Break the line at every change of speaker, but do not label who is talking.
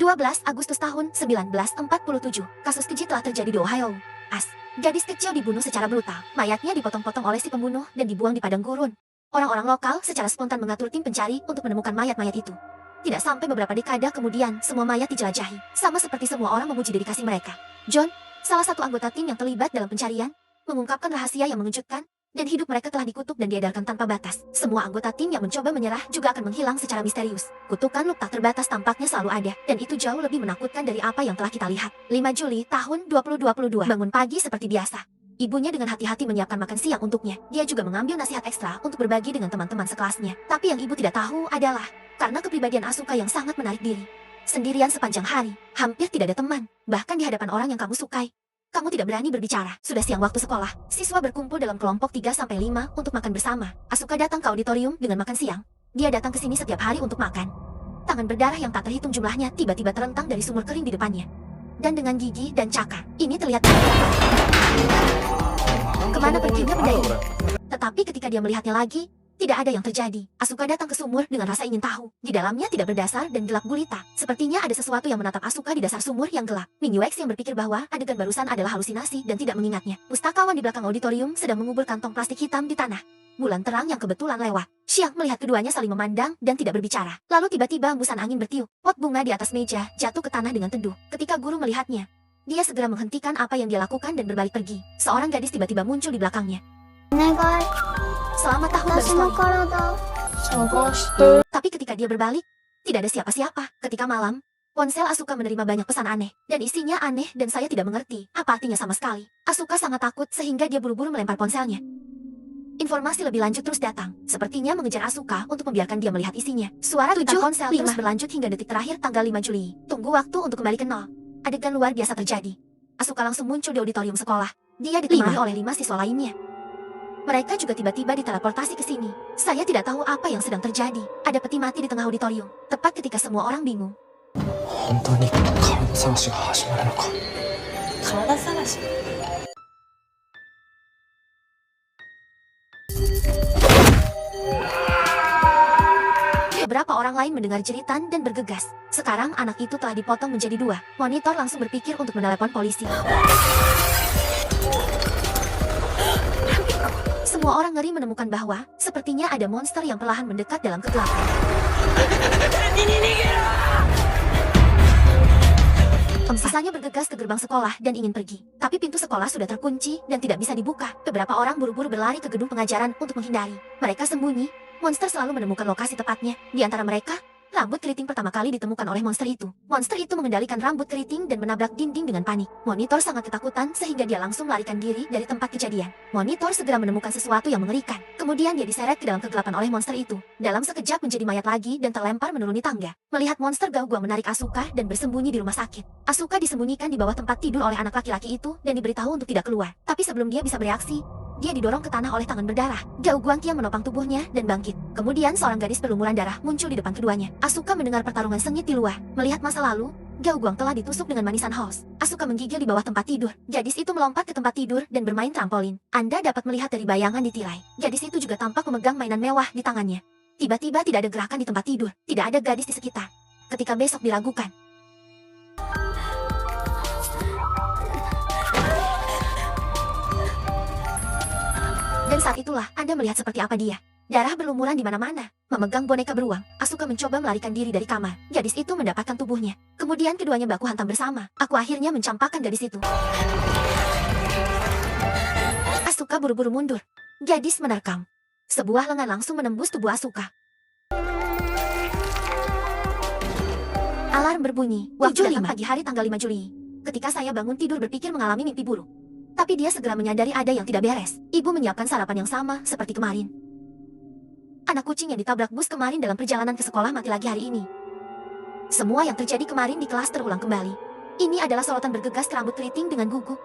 12 Agustus tahun 1947, kasus keji telah terjadi di Ohio. Gadis kecil dibunuh secara brutal. Mayatnya dipotong-potong oleh si pembunuh dan dibuang di padang gurun. Orang-orang lokal secara spontan mengatur tim pencari untuk menemukan mayat-mayat itu. Tidak sampai beberapa dekade kemudian, semua mayat dijelajahi. Sama seperti semua orang memuji dedikasi mereka. John, salah satu anggota tim yang terlibat dalam pencarian, mengungkapkan rahasia yang mengejutkan, dan hidup mereka telah dikutuk dan diedarkan tanpa batas. Semua anggota tim yang mencoba menyerah juga akan menghilang secara misterius. Kutukan Luke tak terbatas tampaknya selalu ada, dan itu jauh lebih menakutkan dari apa yang telah kita lihat. 5 Juli tahun 2022. Bangun pagi seperti biasa. Ibunya dengan hati-hati menyiapkan makan siang untuknya. Dia juga mengambil nasihat ekstra untuk berbagi dengan teman-teman sekelasnya. Tapi yang ibu tidak tahu adalah, karena kepribadian Asuka yang sangat menarik diri. Sendirian sepanjang hari, hampir tidak ada teman, bahkan di hadapan orang yang kamu sukai. Kamu tidak berani berbicara. Sudah siang waktu sekolah. Siswa berkumpul dalam kelompok 3-5 untuk makan bersama. Asuka datang ke auditorium dengan makan siang. Dia datang ke sini setiap hari untuk makan. Tangan berdarah yang tak terhitung jumlahnya tiba-tiba terentang dari sumur kering di depannya. Dan dengan gigi dan cakar, ini terlihat kemana perginya benda ini? Tetapi ketika dia melihatnya lagi, tidak ada yang terjadi. Asuka datang ke sumur dengan rasa ingin tahu. Di dalamnya tidak berdasar dan gelap gulita. Sepertinya ada sesuatu yang menatap Asuka di dasar sumur yang gelap. Minuex yang berpikir bahwa adegan barusan adalah halusinasi dan tidak mengingatnya. Pustakawan di belakang auditorium sedang mengubur kantong plastik hitam di tanah. Bulan terang yang kebetulan lewat. Xiang melihat keduanya saling memandang dan tidak berbicara. Lalu tiba-tiba hembusan angin bertiup. Pot bunga di atas meja jatuh ke tanah dengan teduh. Ketika guru melihatnya, dia segera menghentikan apa yang dia lakukan dan berbalik pergi. Seorang gadis tiba-tiba muncul di belakangnya. Selamat tahun baru. Tapi ketika dia berbalik, tidak ada siapa-siapa. Ketika malam, ponsel Asuka menerima banyak pesan aneh. Dan isinya aneh dan saya tidak mengerti apa artinya sama sekali. Asuka sangat takut sehingga dia buru-buru melempar ponselnya. Informasi lebih lanjut terus datang. Sepertinya mengejar Asuka untuk membiarkan dia melihat isinya. Suara tujuh ponsel terus berlanjut hingga detik terakhir tanggal 5 Juli. Tunggu waktu untuk kembali ke nol. Adegan luar biasa terjadi. Asuka langsung muncul di auditorium sekolah. Dia ditemani oleh 5 siswa lainnya. Mereka juga tiba-tiba diteleportasi ke sini. Saya tidak tahu apa yang sedang terjadi. Ada peti mati di tengah auditorium. Tepat ketika semua orang bingung. Beberapa orang lain mendengar jeritan dan bergegas. Sekarang anak itu telah dipotong menjadi 2. Monitor langsung berpikir untuk menelepon polisi. Semua orang ngeri menemukan bahwa sepertinya ada monster yang perlahan mendekat dalam kegelapan. Sisanya bergegas ke gerbang sekolah dan ingin pergi. Tapi pintu sekolah sudah terkunci dan tidak bisa dibuka. Beberapa orang buru-buru berlari ke gedung pengajaran untuk menghindari. Mereka sembunyi. Monster selalu menemukan lokasi tepatnya. Di antara mereka, rambut keriting pertama kali ditemukan oleh monster itu. Monster itu mengendalikan rambut keriting dan menabrak dinding dengan panik. Monitor sangat ketakutan sehingga dia langsung melarikan diri dari tempat kejadian. Monitor segera menemukan sesuatu yang mengerikan. Kemudian dia diseret ke dalam kegelapan oleh monster itu. Dalam sekejap menjadi mayat lagi dan terlempar menuruni tangga. Melihat monster Gao-Guang menarik Asuka dan bersembunyi di rumah sakit. Asuka disembunyikan di bawah tempat tidur oleh anak laki-laki itu dan diberitahu untuk tidak keluar. Tapi sebelum dia bisa bereaksi, dia didorong ke tanah oleh tangan berdarah. Gao-Guang Qiang menopang tubuhnya dan bangkit. Kemudian seorang gadis berlumuran darah muncul di depan keduanya. Asuka mendengar pertarungan sengit di luar. Melihat masa lalu, Gao-Guang telah ditusuk dengan manisan House. Asuka menggigil di bawah tempat tidur. Gadis itu melompat ke tempat tidur dan bermain trampolin. Anda dapat melihat dari bayangan di tirai. Gadis itu juga tampak memegang mainan mewah di tangannya. Tiba-tiba tidak ada gerakan di tempat tidur. Tidak ada gadis di sekitar. Ketika besok diragukan, dan saat itulah Anda melihat seperti apa dia. Darah berlumuran di mana-mana. Memegang boneka beruang, Asuka mencoba melarikan diri dari kamar. Gadis itu mendapatkan tubuhnya. Kemudian keduanya baku hantam bersama. Aku akhirnya mencampakkan gadis itu. Asuka buru-buru mundur. Gadis menerkam. Sebuah lengan langsung menembus tubuh Asuka. Alarm berbunyi. Waktu datang pagi hari tanggal 5 Juli. Ketika saya bangun tidur berpikir mengalami mimpi buruk. Tapi dia segera menyadari ada yang tidak beres. Ibu menyiapkan sarapan yang sama seperti kemarin. Anak kucing yang ditabrak bus kemarin dalam perjalanan ke sekolah mati lagi hari ini. Semua yang terjadi kemarin di kelas terulang kembali. Ini adalah sorotan bergegas ke rambut keriting dengan gugup.